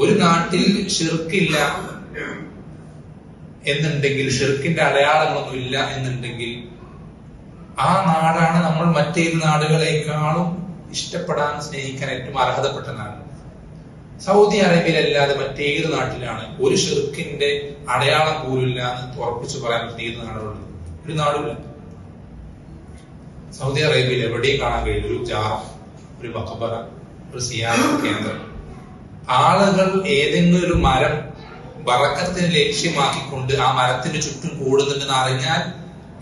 ഒരു നാട്ടിൽ ഷിർക്കില്ല എന്നുണ്ടെങ്കിൽ, ഷിർക്കിന്റെ അടയാളങ്ങളൊന്നും ഇല്ല എന്നുണ്ടെങ്കിൽ, ആ നാടാണ് നമ്മൾ മറ്റേത് നാടുകളെക്കാളും ഇഷ്ടപ്പെടാൻ, സ്നേഹിക്കാൻ ഏറ്റവും അർഹതപ്പെട്ട നാട്. സൗദി അറേബ്യയിലല്ലാതെ മറ്റേത് നാട്ടിലാണ് ഒരു ഷിർക്കിന്റെ അടയാളം പോലില്ല എന്ന് ഉറപ്പിച്ചു പറയാൻ പറ്റുന്ന ഏത് നാടുകളുണ്ട്? ഒരു നാടുമില്ല. സൗദി അറേബ്യയിൽ എവിടെയും കാണാൻ കഴിയും ഒരു ജാറ, ഒരു മഖബറ, ഒരു സിയാറത്ത് കേന്ദ്രം. ആളുകൾ ഏതെങ്കിലും ഒരു മരം ബറക്കത്തിന് ലക്ഷ്യമാക്കിക്കൊണ്ട് ആ മരത്തിന് ചുറ്റും കൂടുന്നുണ്ടെന്ന് അറിഞ്ഞാൽ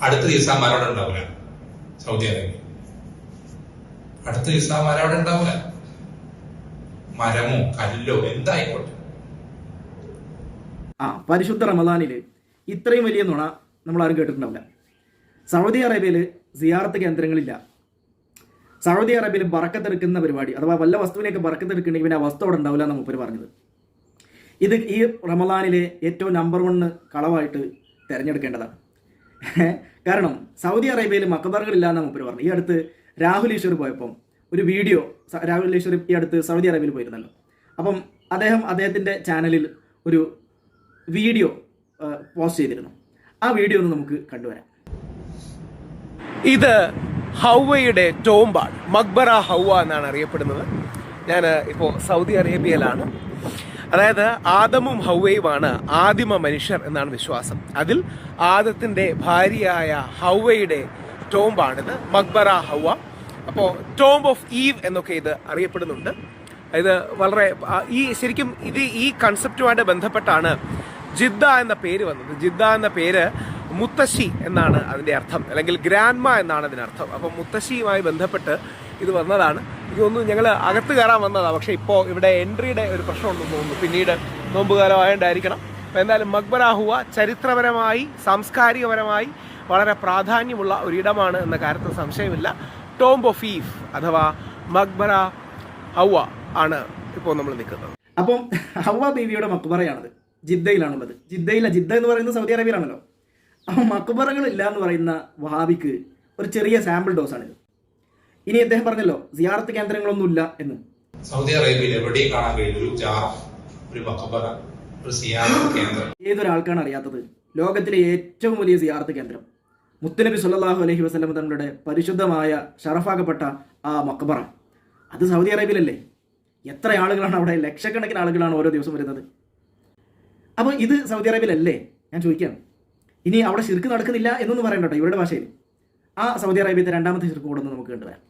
അടുത്ത ദിവസം ആ മരം അവിടെ ഉണ്ടാവില്ല. സൗദി അറേബ്യ അടുത്ത ദിവസം ആ മരം അവിടെ ഉണ്ടാവില്ല. മരമോ കല്ലോ എന്തായിക്കോട്ടെ. പരിശുദ്ധ റമദാനില് ഇത്രയും വലിയ നുണ നമ്മൾ ആരും കേട്ടിട്ടുണ്ടാവില്ല. സൗദി അറേബ്യയിൽ സിയാറത്ത് കേന്ദ്രങ്ങളില്ല. സൗദി അറേബ്യയിൽ ബറക്കത്തെടുക്കുന്ന പരിപാടി, അഥവാ വല്ല വസ്തുവിനെയൊക്കെ ബറക്കത്തെടുക്കണമെങ്കിൽ പിന്നെ ആ വസ്തു അവിടെ ഉണ്ടാവില്ല എന്ന് മൂപ്പര് പറഞ്ഞത്. ഇത് ഈ റമദാനിലെ ഏറ്റവും നമ്പർ 1 കളവായിട്ട് തിരഞ്ഞെടുക്കേണ്ടതാണ്. കാരണം സൗദി അറേബ്യയിൽ മക്കബറുകളില്ല എന്ന് മൂപ്പര് പറഞ്ഞു. ഈ അടുത്ത് രാഹുൽ ഈശ്വർ പോയപ്പം ഒരു വീഡിയോ, രാഹുൽ ഈശ്വർ ഈ അടുത്ത് സൗദി അറേബ്യയിൽ പോയിരുന്നല്ലോ. അപ്പം അദ്ദേഹത്തിൻ്റെ ചാനലിൽ ഒരു വീഡിയോ പോസ്റ്റ് ചെയ്തിരുന്നു. ആ വീഡിയോ ഒന്ന് നമുക്ക് കണ്ടുവരാം. ഇത് ഹൗവയുടെ ടോംബാണ്. മക്ബറ ഹൗവ എന്നാണ് അറിയപ്പെടുന്നത്. ഞാൻ ഇപ്പോൾ സൗദി അറേബ്യയിലാണ്. അതായത് ആദമും ഹൗവയുമാണ് ആദിമ മനുഷ്യർ എന്നാണ് വിശ്വാസം. അതിൽ ആദത്തിൻ്റെ ഭാര്യയായ ഹൗവയുടെ ടോംബാണിത്, മക്ബറ ഹൗവ. അപ്പോൾ ടോംബ് ഓഫ് ഈവ് എന്നൊക്കെ ഇത് അറിയപ്പെടുന്നുണ്ട്. ഇത് വളരെ ശരിക്കും ഈ കൺസെപ്റ്റുമായിട്ട് ബന്ധപ്പെട്ടാണ് ജിദ്ദ എന്ന പേര് വന്നത്. ജിദ്ദ എന്ന പേര് മുത്തശ്ശി എന്നാണ് അതിൻ്റെ അർത്ഥം, അല്ലെങ്കിൽ ഗ്രാൻഡ്മ എന്നാണ് അതിനർത്ഥം. അപ്പം മുത്തശ്ശിയുമായി ബന്ധപ്പെട്ട് ഇത് വന്നതാണ്. ഇതൊന്നും ഞങ്ങൾ അകത്ത് കയറാൻ വന്നതാണ്. പക്ഷേ ഇപ്പോൾ ഇവിടെ എൻട്രിയുടെ ഒരു പ്രശ്നമുണ്ടെന്ന് തോന്നുന്നു. പിന്നീട് നോമ്പുകാലമായതുകൊണ്ടായിരിക്കണം. അപ്പോൾ എന്തായാലും മക്ബറ ഹൗവ ചരിത്രപരമായി, സാംസ്കാരികപരമായി വളരെ പ്രാധാന്യമുള്ള ഒരിടമാണ് എന്ന കാര്യത്തിൽ സംശയമില്ല. ടോംബ് ഓഫ് ഈവ് അഥവാ മക്ബറ ഹൗവ ആണ് ഇപ്പോൾ നമ്മൾ നിൽക്കുന്നത്. അപ്പം ഹൗവ ബീവിയുടെ മക്ബറയാണത്. ജിദ്ദയിലാണുള്ളത്. ജിദ്ദ എന്ന് പറയുന്നത് സൗദി അറേബ്യയിലാണല്ലോ. അപ്പം മക്ബറകളില്ല എന്ന് പറയുന്ന വഹാബിക്ക് ഒരു ചെറിയ സാമ്പിൾ ഡോസാണിത്. ഇനി അദ്ദേഹം പറഞ്ഞല്ലോ സിയാറത്ത് കേന്ദ്രങ്ങളൊന്നുമില്ല എന്ന്. സൗദി അറേബ്യയിൽ എവിടെയും കാണാൻ കഴിയും ഒരു ജാറ, ഒരു മഖബറ, ഒരു സിയാറത്ത് കേന്ദ്രം. ഏതൊരാൾക്കാണ് അറിയാത്തത്? ലോകത്തിലെ ഏറ്റവും വലിയ സിയാറത്ത് കേന്ദ്രം മുത്തുനബി സല്ലല്ലാഹു അലൈഹി വസല്ലം തങ്ങളുടെ പരിശുദ്ധമായ ഷറഫാക്കപ്പെട്ട ആ മഖബറ, അത് സൗദി അറേബ്യയിലല്ലേ? എത്ര ആളുകളാണ് അവിടെ? ലക്ഷക്കണക്കിന് ആളുകളാണ് ഓരോ ദിവസം വരുന്നത്. അപ്പോൾ ഇത് സൗദി അറേബ്യയിലല്ലേ? ഞാൻ ചോദിക്കുകയാണ്. ഇനി അവിടെ ശിർക്ക് നടക്കുന്നില്ല എന്നൊന്നും പറയണ്ട കേട്ടോ, ഇവരുടെ ഭാഷയിൽ. ആ സൗദി അറേബ്യത്തെ രണ്ടാമത്തെ ശിർക്ക് കൂടെ നമുക്ക് കണ്ടുവരാം.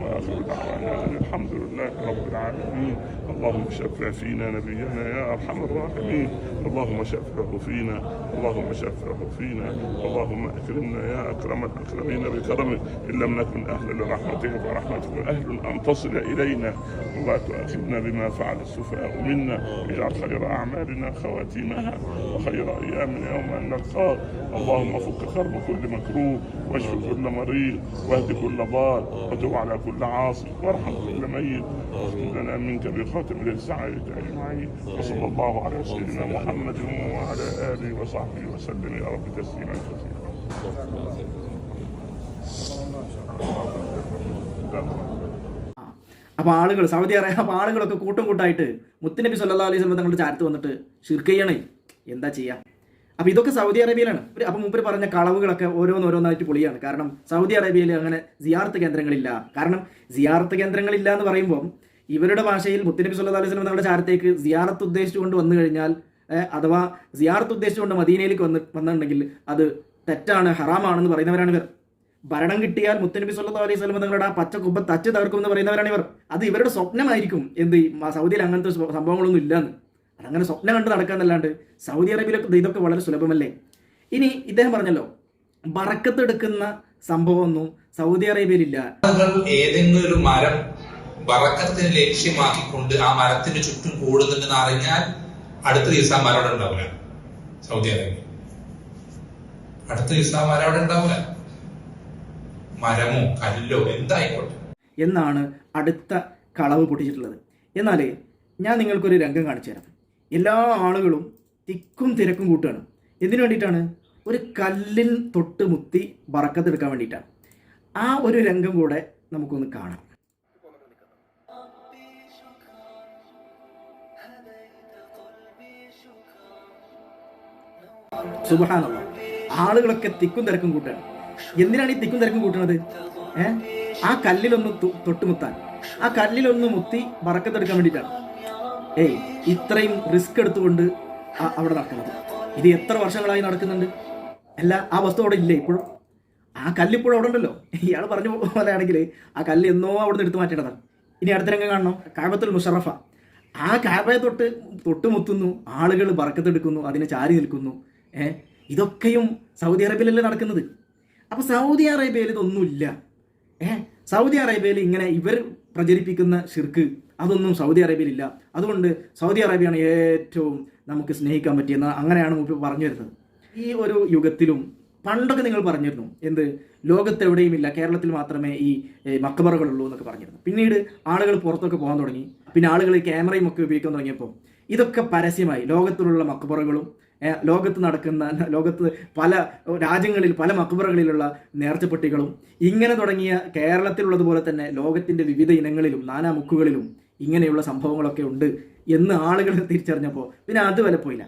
وآخر دعوانا الحمد لله رب العالمين. اللهم شفع فينا نبينا يا أرحم الراحمين. اللهم شفعه فينا، اللهم شفعه فينا، اللهم أكرمنا يا أكرم الأكرمين بكرمك. إن لم نكن أهلا لرحمتك فرحمتك أهل أن تصل إلينا، ولا تؤاخذنا بما فعل السفهاء منا. اجعل خير أعمالنا خواتيمها وخير أيامنا يوم أن نلقاك. اللهم فك كرب كل مكروه، واشف كل مريض، واهد كل ضال، وتب على كل عاصي، وارحم كل ميت، واختم لنا منك بخاتم للسعادة أجمعين. وصلى الله على سيدنا محمد وعلى آله وصحبه وسلم يا رب تسليما كثيرا. അപ്പോൾ ആളുകൾ സൗദി അറേബ്യ, അപ്പോൾ ആളുകളൊക്കെ കൂട്ടായിട്ട് മുത്തുനബി സല്ലല്ലാഹു അലൈഹി വസല്ലം തങ്ങളുടെ ചാരത്ത് വന്നിട്ട് ശിർക്ക് ചെയ്യണേ. എന്താ ചെയ്യുക? അപ്പോൾ ഇതൊക്കെ സൗദി അറേബ്യയിലാണ്. അപ്പം മൂപ്പര് പറഞ്ഞ കളവുകളൊക്കെ ഓരോന്നായിട്ട് പൊളിയാണ്. കാരണം സൗദി അറേബ്യയിൽ അങ്ങനെ സിയാറത്ത് കേന്ദ്രങ്ങളില്ല. കാരണം സിയാറത്ത് കേന്ദ്രങ്ങളില്ല എന്ന് പറയുമ്പോൾ ഇവരുടെ ഭാഷയിൽ മുത്തുനബി സല്ലല്ലാഹു അലൈഹി വസല്ലം തങ്ങളുടെ ചാരത്തേക്ക് സിയാറത്ത് ഉദ്ദേശിച്ചുകൊണ്ട് വന്നു കഴിഞ്ഞാൽ, അഥവാ സിയാറത്ത് ഉദ്ദേശിച്ചുകൊണ്ട് മദീനയിലേക്ക് വന്നിട്ടുണ്ടെങ്കിൽ അത് തെറ്റാണ്, ഹറാമാണെന്ന് പറയുന്നവരാണ് ഇവർ. ഭരണം കിട്ടിയാൽ മുത്തുനബി സല്ലല്ലാഹു അലൈഹി വസല്ലം തങ്ങളുടെ ആ പച്ച കുബ്ബ തച്ച് തകർക്കുമെന്ന് പറയുന്നവരാണ് ഇവർ. അത് ഇവരുടെ സ്വപ്നമായിരിക്കും. സൗദിയിൽ അങ്ങനത്തെ സംഭവങ്ങളൊന്നും ഇല്ലാന്ന്. അതങ്ങനെ സ്വപ്നം കണ്ട് നടക്കാന്നല്ലാണ്ട് സൗദി അറേബ്യയിലൊക്കെ ഇതൊക്കെ വളരെ സുലഭമല്ലേ? ഇനി ഇദ്ദേഹം പറഞ്ഞല്ലോ ബറക്കത്തെടുക്കുന്ന സംഭവമൊന്നും സൗദി അറേബ്യയിലില്ല. ഏതെങ്കിലും ഒരു മരം ബറക്കത്തിന് ലക്ഷ്യമാക്കിക്കൊണ്ട് ആ മരത്തിന് ചുറ്റും കൂടുന്നുണ്ടെന്ന് അറിഞ്ഞാൽ അടുത്ത ദിവസം ആ മരം അവിടെ ഉണ്ടാവില്ല. സൗദി അറേബ്യ അടുത്ത ദിവസം ആ മരം അവിടെ ഉണ്ടാവില്ല. മരമോ കല്ലോ എന്തായിക്കോട്ടെ എന്നാണ് അടുത്ത കളവ് പൊട്ടിച്ചിട്ടുള്ളത്. എന്നാൽ ഞാൻ നിങ്ങൾക്കൊരു രംഗം കാണിച്ചു തരാം. എല്ലാ ആളുകളും തിക്കും തിരക്കും കൂട്ടുകയാണ്. എന്തിനു വേണ്ടിയിട്ടാണ്? ഒരു കല്ലിൽ തൊട്ട് മുത്തി ബറക്കത്തെടുക്കാൻ വേണ്ടിയിട്ടാണ്. ആ ഒരു രംഗം കൂടെ നമുക്കൊന്ന് കാണാം. സുബ്ഹാനല്ലാഹ്. ആളുകളൊക്കെ തിക്കും തിരക്കും കൂട്ടുകയാണ്. എന്തിനാണ് ഈ തിക്കും തിരക്കും കൂട്ടുന്നത്? ആ കല്ലിലൊന്ന് തൊട്ടുമുത്താൻ, ആ കല്ലിലൊന്ന് മുത്തി ബറക്കത്തെടുക്കാൻ വേണ്ടിയിട്ടാണ്. ഇത്രയും റിസ്ക് എടുത്തുകൊണ്ട് അവിടെ നടക്കുന്നത്. ഇത് എത്ര വർഷങ്ങളായി നടക്കുന്നുണ്ട്? അല്ല, ആ വസ്തു അവിടെ ഇല്ലേ ഇപ്പോഴും? ആ കല്ലിപ്പോഴും അവിടെ ഉണ്ടല്ലോ. ഇയാൾ പറഞ്ഞ പോലെയാണെങ്കിൽ ആ കല്ല് എന്നോ അവിടെ നിന്ന് എടുത്തു മാറ്റേണ്ടതാണ്. ഇനി അടുത്ത രംഗം കാണണം. കഅബത്തുൽ മുശറഫ. ആ കഅബയെ തൊട്ടുമുത്തുന്നു, ആളുകൾ ബറക്കത്തെടുക്കുന്നു, അതിനെ ചാരി നിൽക്കുന്നു. ഇതൊക്കെയും സൗദി അറേബ്യയിലല്ലേ നടക്കുന്നത്. അപ്പൊ സൗദി അറേബ്യയിൽ ഇതൊന്നുമില്ല. സൗദി അറേബ്യയിൽ ഇങ്ങനെ ഇവർ പ്രചരിപ്പിക്കുന്ന ഷിർക്ക് അതൊന്നും സൗദി അറേബ്യയിലില്ല. അതുകൊണ്ട് സൗദി അറേബ്യയാണ് ഏറ്റവും നമുക്ക് സ്നേഹിക്കാൻ പറ്റിയെന്ന് അങ്ങനെയാണ് മുമ്പ് പറഞ്ഞു വരുന്നത്. ഈ ഒരു യുഗത്തിലും പണ്ടൊക്കെ നിങ്ങൾ പറഞ്ഞിരുന്നു എന്ത്, ലോകത്തെവിടെയുമില്ല, കേരളത്തിൽ മാത്രമേ ഈ മക്ബറകളുള്ളൂ എന്നൊക്കെ പറഞ്ഞിരുന്നു. പിന്നീട് ആളുകൾ പുറത്തൊക്കെ പോകാൻ തുടങ്ങി. പിന്നെ ആളുകൾ ക്യാമറയും ഒക്കെ ഉപയോഗിക്കാൻ തുടങ്ങിയപ്പോൾ ഇതൊക്കെ പരസ്യമായി ലോകത്തിലുള്ള മക്ബറകളും ലോകത്ത് പല രാജ്യങ്ങളിൽ പല മക്ബറകളിലുള്ള നേർച്ചപ്പെട്ടികളും ഇങ്ങനെ തുടങ്ങിയ കേരളത്തിലുള്ളതുപോലെ തന്നെ ലോകത്തിൻ്റെ വിവിധ ഇനങ്ങളിലും നാനാ മുക്കുകളിലും ഇങ്ങനെയുള്ള സംഭവങ്ങളൊക്കെ ഉണ്ട് എന്ന് ആളുകൾ തിരിച്ചറിഞ്ഞപ്പോൾ പിന്നെ അത് വില പോയില്ല.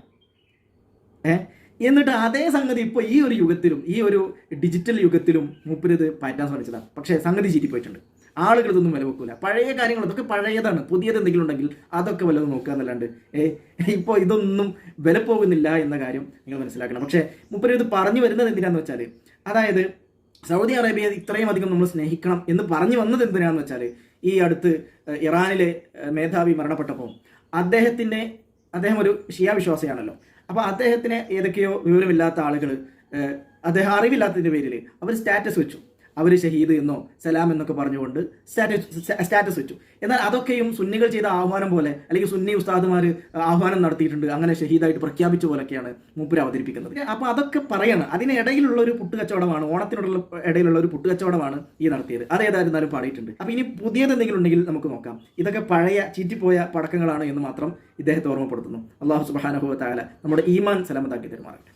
എന്നിട്ട് അതേ സംഗതി ഇപ്പോൾ ഈ ഒരു യുഗത്തിലും ഈ ഒരു ഡിജിറ്റൽ യുഗത്തിലും മൂപ്പരിത് പറ്റാൻ ശ്രമിച്ചതാണ്. പക്ഷേ സംഗതി ചീറ്റിപ്പോയിട്ടുണ്ട്. ആളുകൾ ഇതൊന്നും വില വെക്കൂല. പഴയ കാര്യങ്ങൾ അതൊക്കെ പഴയതാണ്. പുതിയത് എന്തെങ്കിലും ഉണ്ടെങ്കിൽ അതൊക്കെ വല്ലതും നോക്കുക എന്നല്ലാണ്ട് ഇപ്പോൾ ഇതൊന്നും വില പോകുന്നില്ല എന്ന കാര്യം നിങ്ങൾ മനസ്സിലാക്കണം. പക്ഷേ മൂപ്പര് ഇത് പറഞ്ഞു വരുന്നത് എന്തിനാന്ന് വെച്ചാൽ, അതായത് സൗദി അറേബ്യ ഇത്രയും അധികം നമ്മൾ സ്നേഹിക്കണം എന്ന് പറഞ്ഞു വന്നത് എന്തിനാന്ന് വെച്ചാൽ, ഈ അടുത്ത് ഇറാനിലെ മേധാവി മരണപ്പെട്ടപ്പോൾ അദ്ദേഹം ഒരു ഷിയ വിശ്വാസിയാണല്ലോ. അപ്പോൾ അദ്ദേഹത്തിന് ഏതൊക്കെയോ വിവരമില്ലാത്ത ആളുകൾ, അദ്ദേഹം അറിവില്ലാത്തതിൻ്റെ പേരിൽ അവർ സ്റ്റാറ്റസ് വെച്ചു. അവർ ഷഹീദ് എന്നോ സലാം എന്നൊക്കെ പറഞ്ഞുകൊണ്ട് സ്റ്റാറ്റസ് വെച്ചു. എന്നാൽ അതൊക്കെയും സുന്നികൾ ചെയ്ത ആഹ്വാനം പോലെ, അല്ലെങ്കിൽ സുന്നി ഉസ്താദുമാർ ആഹ്വാനം നടത്തിയിട്ടുണ്ട്, അങ്ങനെ ഷഹീദായിട്ട് പ്രഖ്യാപിച്ച പോലെയൊക്കെയാണ് മൂപ്പര് അവതരിപ്പിക്കുന്നത്. അപ്പോൾ അതൊക്കെ പറയണം. അതിനിടയിലുള്ള ഒരു പുട്ടുകച്ചവടമാണ്, ഓണത്തിനുള്ള ഇടയിലുള്ള ഒരു പുട്ടുകച്ചവടമാണ് ഈ നടത്തിയത്. അതേതായിരുന്നാലും പാടിയിട്ടുണ്ട്. അപ്പോൾ ഇനി പുതിയത് എന്തെങ്കിലും ഉണ്ടെങ്കിൽ നമുക്ക് നോക്കാം. ഇതൊക്കെ പഴയ ചീറ്റിപ്പോയ പടക്കങ്ങളാണ് എന്ന് മാത്രം ഇദ്ദേഹത്തെ ഓർമ്മപ്പെടുത്തുന്നു. അല്ലാഹു സുബ്ഹാനഹു വ തആല നമ്മുടെ ഈമാൻ സലാമത്താക്കി തരുമാറാകട്ടെ.